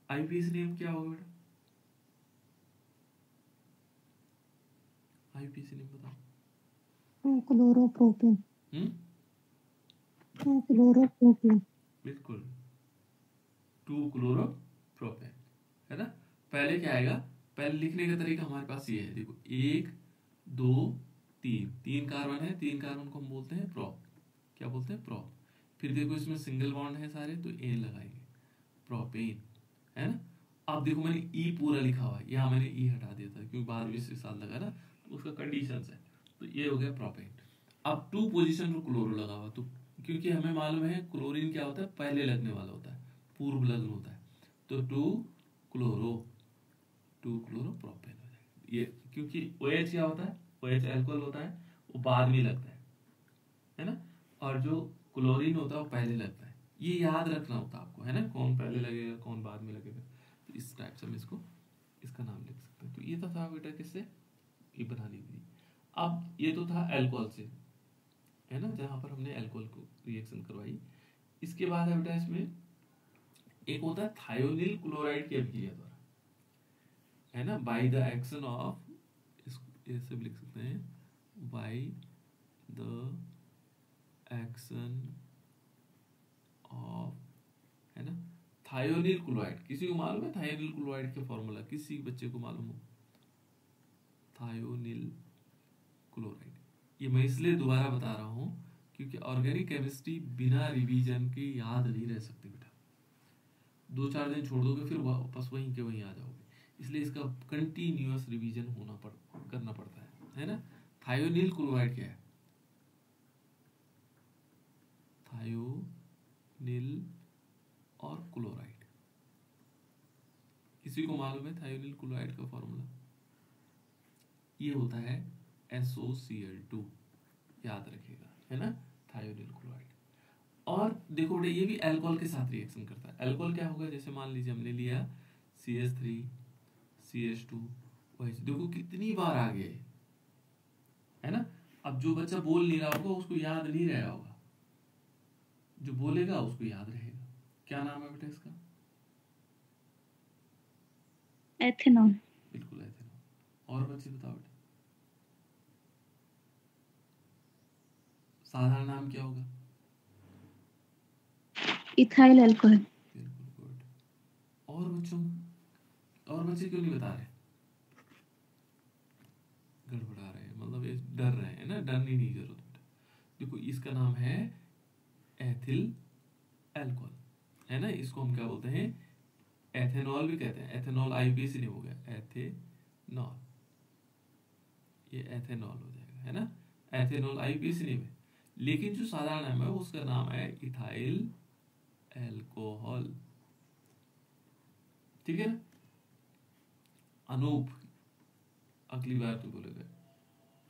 आईपीएस नेम क्या होगा बेटा, आईपीएस नेम बताओ। 2-क्लोरोप्रोपेन। 2-क्लोरोप्रोपेन, बिल्कुल, 2-क्लोरोप्रोपेन, है ना। पहले क्या आएगा, पहले लिखने का तरीका हमारे पास ये है, देखो 1 2 3, 3 कार्बन है, 3 कार्बन को हम बोलते हैं प्रोप, क्या बोलते हैं प्रोप। फिर देखो इसमें सिंगल बॉन्ड है सारे, तो ए लगाएंगे, प्रोपेन, है ना। अब देखो मैंने ई पूरा लिखा हुआ है, यहाँ मैंने ई हटा दिया था क्योंकि बाद में इसी साल लगा ना, तो उसका कंडीशन है, तो ये हो गया प्रोपेन। अब 2 पोजीशन पर क्लोरो लगा हुआ, तो क्योंकि हमें मालूम है क्लोरीन क्या होता है, पहले लगने वाला होता है, पूर्व लग्न होता है, तो 2-क्लोरोप्रोपेन हो जाएगा ये, क्योंकि OH क्या होता है, OH अल्कोहल होता है, वो बाद में लगता है ना, और जो क्लोरीन होता है वो पहले लगता है, ये याद रखना होता है आपको, है ना, कौन पहले लगेगा कौन बाद में लगेगा, तो इस टाइप से हम इसको इसका नाम लिख सकते हैं। तो ये तो था बेटा किससे, ये बनानी थी। अब ये तो था अल्कोहल से, है ना, जहां पर हमने अल्कोहल को रिएक्शन करवाई। इसके बाद है बेटा इसमें एक होता है थायोनिल क्लोराइड की अभिक्रिया द्वारा, है ना, बाय द एक्शन ऑफ, ऐसे भी लिख सकते हैं, बाय द एक्शन ऑफ, है ना, थायोनिल क्लोराइड। किसी को मालूम है थायोनिल क्लोराइड का फॉर्मूला, किसी बच्चे को मालूम हो, थायोनिल क्लोराइड, ये मैं इसलिए दोबारा बता रहा हूं क्योंकि ऑर्गेनिक केमिस्ट्री बिना रिवीजन के याद नहीं रह सकती बेटा, 2-4 दिन छोड़ दोगे फिर वापस वहीं के वहीं आ जाओगे, इसलिए इसका कंटिन्यूअस रिवीजन करना पड़ता है ना। थायोनिल क्लोराइड क्या है, थायोनिल और क्लोराइड, किसी को मालूम है थायोनिल क्लोराइड का फॉर्मूला, ये होता है SOCl2, याद रखिएगा, है ना, थायोनिल क्लोराइड। और देखो बेटा, ये भी अल्कोहल के साथ रिएक्शन करता है। अल्कोहल क्या होगा, जैसे मान लीजिए हमने लिया CH3 CH2 OH, देखो कितनी बार आ गया है ना। अब जो बच्चा बोल नहीं रहा होगा उसको याद नहीं रहा होगा, जो बोलेगा उसको याद रहेगा। क्या नाम है बेटा इसका, एथेनॉल। बिल्कुल एथेनॉल। और बच्चे बताओ बेटा, साधारण नाम क्या होगा, इथाइल अल्कोहल। बिल्कुल गुड। और बच्चों, और बच्चे क्यों नहीं बता रहे, गड़बड़ा रहे हैं, मतलब ये डर रहे हैं ना, डरने की जरूरत बेटा। देखो इसका नाम है एथिल अल्कोहल, है ना, इसको हम क्या बोलते हैं, एथेनॉल भी कहते हैं, एथेनॉल आईपीएसी नहीं हो गया, एथेनॉल, ये एथेनॉल हो जाएगा, है ना, एथेनॉल आईपीएसी नहीं है। लेकिन जो साधारण नाम है उसका नाम है इथाइल अल्कोहल, ठीक है ना। अनूप, अगली बार तो बोलेगा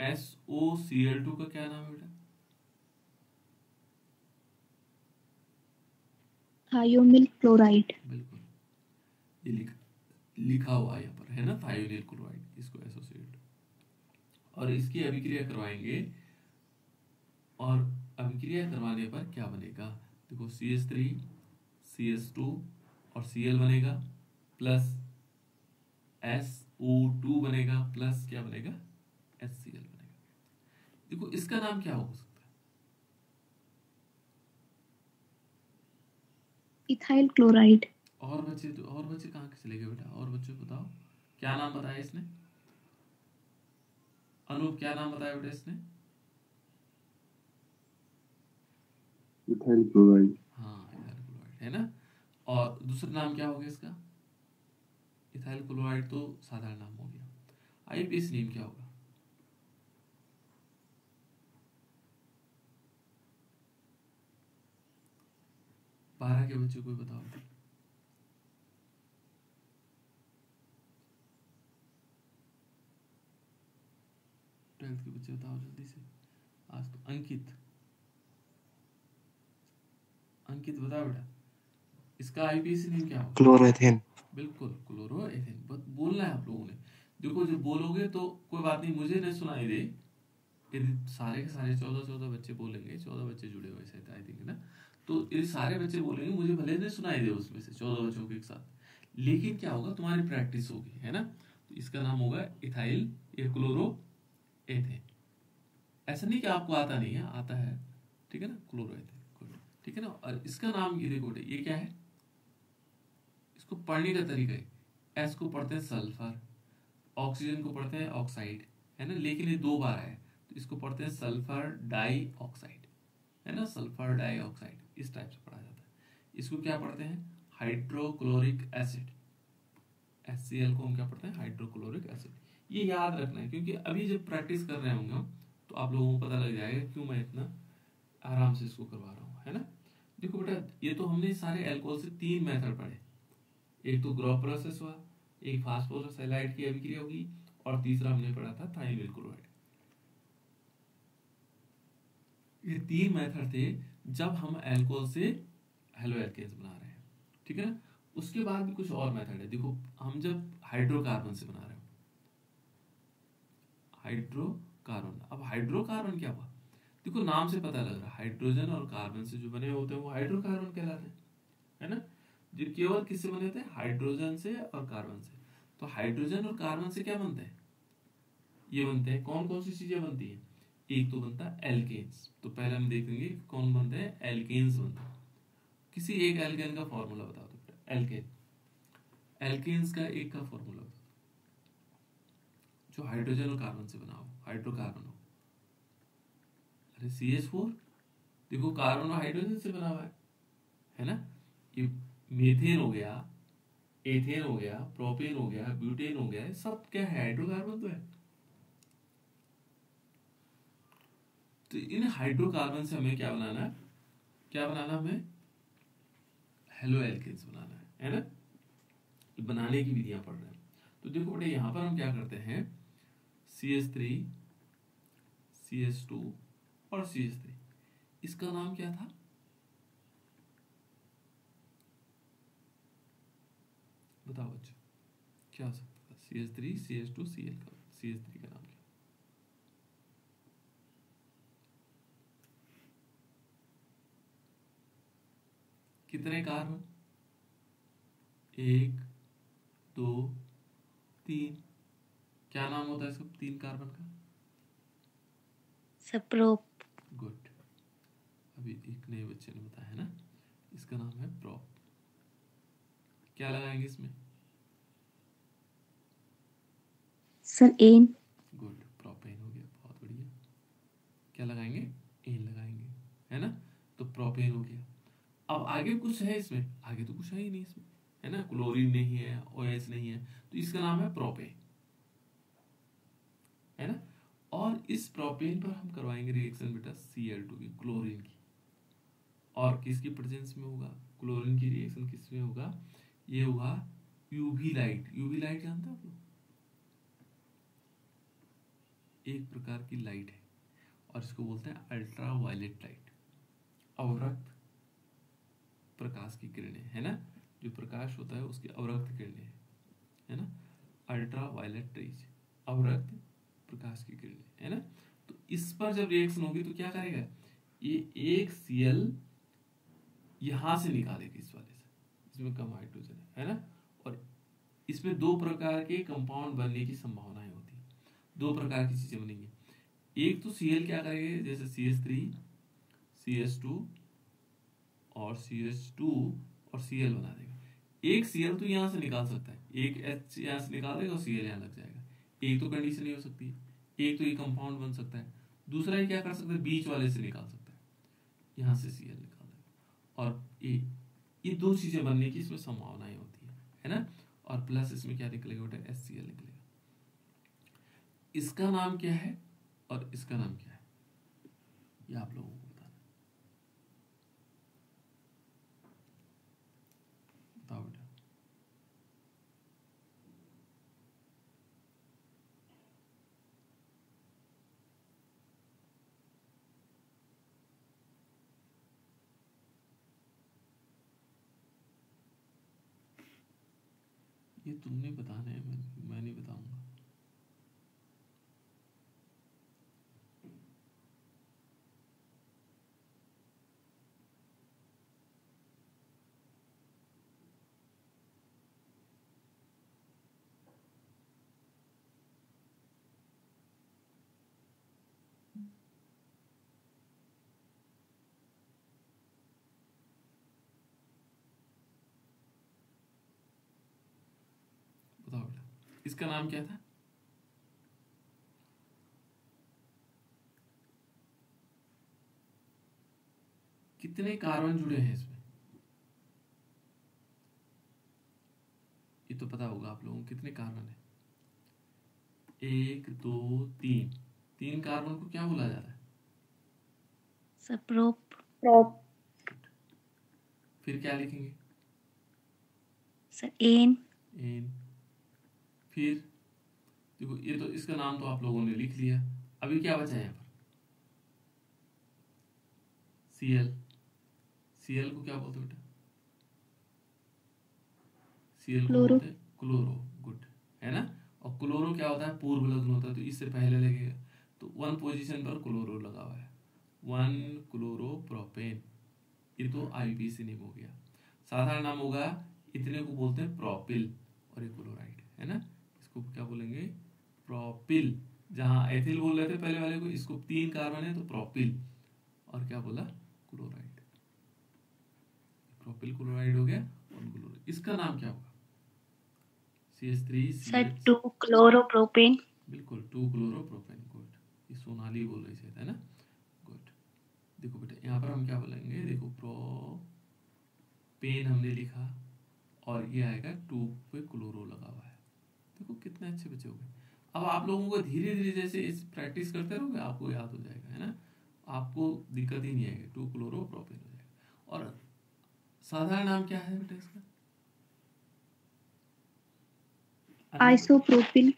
SOCl2 का क्या नाम है बेटा? Thionyl chloride. बिल्कुल, ये लिखा हुआ है यहाँ पर, है ना, थायोनिल क्लोराइड, इसको एसोसिएट। और इसकी अभिक्रिया करवाएंगे, और अभिक्रिया करवाने पर क्या बनेगा? देखो CH3 CH2 और Cl बनेगा, प्लस SO2 बनेगा, प्लस क्या बनेगा? HCl बनेगा। देखो इसका नाम क्या हो सकता है? Ethyl chloride. और बच्चे कहाँ के चले गए बेटा? और बच्चे बताओ, क्या नाम बताया इसने? अनूप, क्या नाम बताया बेटा इसने? Ethyl chloride. हाँ, इथाइल क्लोराइड, है ना। और दूसरा नाम क्या हो गया इसका? इथाइल क्लोराइड तो साधारण नाम हो गया। आईपीएस नेम क्या होगा? बारह के बच्चे कोई बताओ। 12th के बच्चे बताओ जल्दी से। आज तो अंकित बताओ बेटा, इसका आईपीसी नेम क्या होगा? क्लोरोएथेन। बिल्कुल, क्लोरोएथेन। बोलना है आप लोगों ने। देखो जब बोलोगे तो कोई बात नहीं, मुझे नहीं सुनाई दे, यदि सारे के सारे 14 बच्चे बोलेंगे, 14 बच्चे जुड़े हुए शायद, आई थिंक ना, तो यदि सारे बच्चे बोलेंगे, मुझे भले नहीं सुनाई दे उसमें से 14 बच्चों के साथ, लेकिन क्या होगा, तुम्हारी प्रैक्टिस होगी, है ना। तो इसका नाम होगा इथाइल क्लोरोएथेन। ऐसा नहीं कि आपको आता नहीं है, आता है, ठीक है ना, क्लोरोएथेन, ठीक है ना। और इसका नाम ये देखो, ये क्या है, इसको पढ़ने का तरीका है, एस को पढ़ते हैं सल्फर, ऑक्सीजन को पढ़ते हैं ऑक्साइड, है ना, लेकिन ये 2 बार है, तो इसको पढ़ते हैं सल्फर डाई ऑक्साइड, है ना, सल्फर डाई ऑक्साइड, इस टाइप से पढ़ा जाता है। इसको क्या पढ़ते हैं? Hydrochloric acid. HCl को हम क्या पढ़ते हैं? Hydrochloric acid. ये याद रखना है, क्योंकि अभी जब प्रैक्टिस कर रहे होंगे हम, तो आप लोगों को पता लग जाएगा क्यों मैं इतना आराम से इसको करवा रहा हूँ, है ना। देखो बेटा, ये तो हमने सारे एल्कोहल से 3 मेथड पढ़े। एक तो ग्रोथ प्रोसेस हुआ, एक फास्फोरसैलाइड की अभिक्रिया होगी, और तीसरा हमने पढ़ा था थायोनिल क्लोराइड। ये 3 मेथड थे जब हम अल्कोहल से हेलो एल्केन्स बना रहे हैं, ठीक है ना। उसके बाद भी कुछ और मेथड है। देखो हम जब हाइड्रोकार्बन से बना रहे हैं, हाइड्रोकार्बन, अब हाइड्रोकार्बन क्या हुआ? देखो नाम से पता लग रहा है, हाइड्रोजन और कार्बन से जो बने होते हैं वो हाइड्रोकार्बन कहलाते हैं, है ना। जो केवल किससे बने होते हैं? हाइड्रोजन से और कार्बन से। तो हाइड्रोजन और कार्बन से क्या बनते हैं? ये बनते हैं, कौन कौन सी चीजें बनती हैं? एक तो बनता है एल्केन्स। तो पहले हम देखेंगे कौन बनते हैं। एल्केन्स बनते हैं। किसी एक एल्केन का फॉर्मूला बता दो बेटा। एल्केन्स का एक का फॉर्मूला बता दो जो हाइड्रोजन और कार्बन से बना हो, हाइड्रोकार्बन हो। अरे CH4, देखो कार्बन और हाइड्रोजन से बना हुआ है ना। ये मीथेन हो गया, एथेन हो गया, प्रोपेन हो गया, ब्यूटेन हो गया, सब क्या है? हाइड्रोकार्बन तो है। तो इन हाइड्रोकार्बन से हमें क्या बनाना है? हमें हेलो एल्केन्स बनाना है ना। बनाने की विधियां पढ़ रहे हैं। तो देखो बेटे, यहां पर हम क्या करते हैं, CH3 CH2 और CH3, इसका नाम क्या था? बताओ बच्चों, क्या हो सकता था? CH3 CH2 Cl का, CH3 का नाम क्या? कितने कार्बन? 1 2 3। क्या नाम होता है इसका 3 कार्बन का? सप्रोप। गुड। अभी एक नए बच्चे ने बताया है ना, इसका नाम है प्रोप। क्या लगाएंगे इसमें? Sir N. गुड, प्रोपेन हो गया, बहुत बढ़िया। क्या लगाएंगे? एन लगाएंगे, है ना। तो प्रोपेन हो गया। अब आगे कुछ है इसमें? आगे तो कुछ है ही नहीं इसमें, है ना। क्लोरीन नहीं है, OH नहीं है, तो इसका नाम है प्रोपेन, है ना। और इस प्रोपेन पर हम करवाएंगे रिएक्शन बेटा Cl2 की, क्लोरीन की। और किसकी प्रेजेंस में होगा? क्लोरीन की रिएक्शन किस में होगा? ये होगा यूवी लाइट। यूवी लाइट जानते हो आप लोग? एक प्रकार की लाइट है और इसको बोलते हैं अल्ट्रा वायलेट लाइट, अवरक्त प्रकाश की किरणें, है ना। जो प्रकाश होता है उसकी अवरक्त किरणें, है ना, अल्ट्रा वायलेट रेज, अवरक्त प्रकाश की किरणें, है ना। तो इस पर जब रिएक्शन होगी तो क्या करेगा, ये एक Cl यहां से निकालेगी इस वाले से, इसमें कम हाइड्रोजन है ना, और इसमें दो प्रकार के कंपाउंड बनने की संभावनाएं होती है, दो प्रकार की चीजें बनेंगी। एक तो Cl क्या करेगा, जैसे CH3 CH2 और CH2 और Cl बना देगा। एक Cl तो यहां से निकाल सकता है, एक H यहां से निकाल देगा और Cl यहां लग जाएगा। एक तो कंडीशन ही हो सकती है, एक तो ये कंपाउंड बन सकता है, दूसरा ये क्या कर सकता है, बीच वाले से निकाल सकता है, यहां से Cl निकाल देगा। और ये दो चीजें बनने की इसमें संभावनाएं होती है ना। और प्लस इसमें क्या निकलेगा बेटा, HCl निकलेगा। इसका नाम क्या है और इसका नाम क्या है, ये आप लोगों को बताना, बताओ बेटा। ये तुमने बताना है, मैं नहीं बताऊंगा। बताओ बेटा, इसका नाम क्या था, कितने कार्बन जुड़े हैं इसमें, ये तो पता होगा आप लोगों को, कितने कार्बन है, 1 2 3, 3 कार्बन को क्या बोला जाता है, सर प्रोप। फिर क्या लिखेंगे, सर एन। एन। फिर देखो ये तो इसका नाम तो आप लोगों ने लिख लिया, अभी क्या बचा है यहाँ पर, Cl। Cl को क्या बोलते हैं बेटा, Cl को क्लोरो। बोलते हैं क्लोरो, गुड, है ना। और क्लोरो क्या होता है, पूर्व लग्न होता है, तो इससे पहले लगेगा, तो 1 पोजीशन पर क्लोरो लगा हुआ है, 1 क्लोरोप्रोपेन, ये तो IUPAC नेम हो गया। साधारण नाम होगा, इतने को बोलते हैं प्रोपिल, और ये क्लोराइड है ना, इसको क्या बोलेंगे, प्रोपिल। जहां एथिल बोल रहे थे पहले वाले को, इसको 3 कार्बन है तो प्रोपिल, और क्या बोला, क्लोराइड, प्रोपिल क्लोराइड हो गया। और क्लोराइड, इसका नाम क्या होगा, CH3 सर 2 क्लोरोप्रोपेन। बिल्कुल, 2 क्लोरोप्रोपेन, गुड। ये सोनाली बोल रही थी, है ना, गुड। देखो बेटा यहाँ पर हम क्या बोलेंगे, देखो प्रोपेन हमने लिखा, और ये आएगा 2 पे क्लोरो लगा हुआ है। देखो कितने अच्छे बच्चे हो गए। अब आप लोगों को धीरे धीरे जैसे इस प्रैक्टिस करते रहोगे आपको याद हो जाएगा, है ना, आपको दिक्कत ही नहीं आएगी, 2 क्लोरोप्रोपेन हो जाएगा। और साधारण नाम क्या है बेटा इसका, आइसोप्रोपिल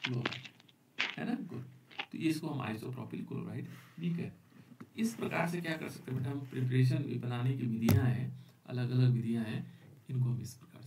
क्लोराइड, है ना, गुड। तो इसको हम आइसोप्रोपिल क्लोराइड भी कहते हैं। तो इस प्रकार से क्या कर सकते हैं बेटा, हम प्रिपरेशन बनाने की विधियां हैं, अलग अलग विधियां हैं, इनको हम इस प्रकार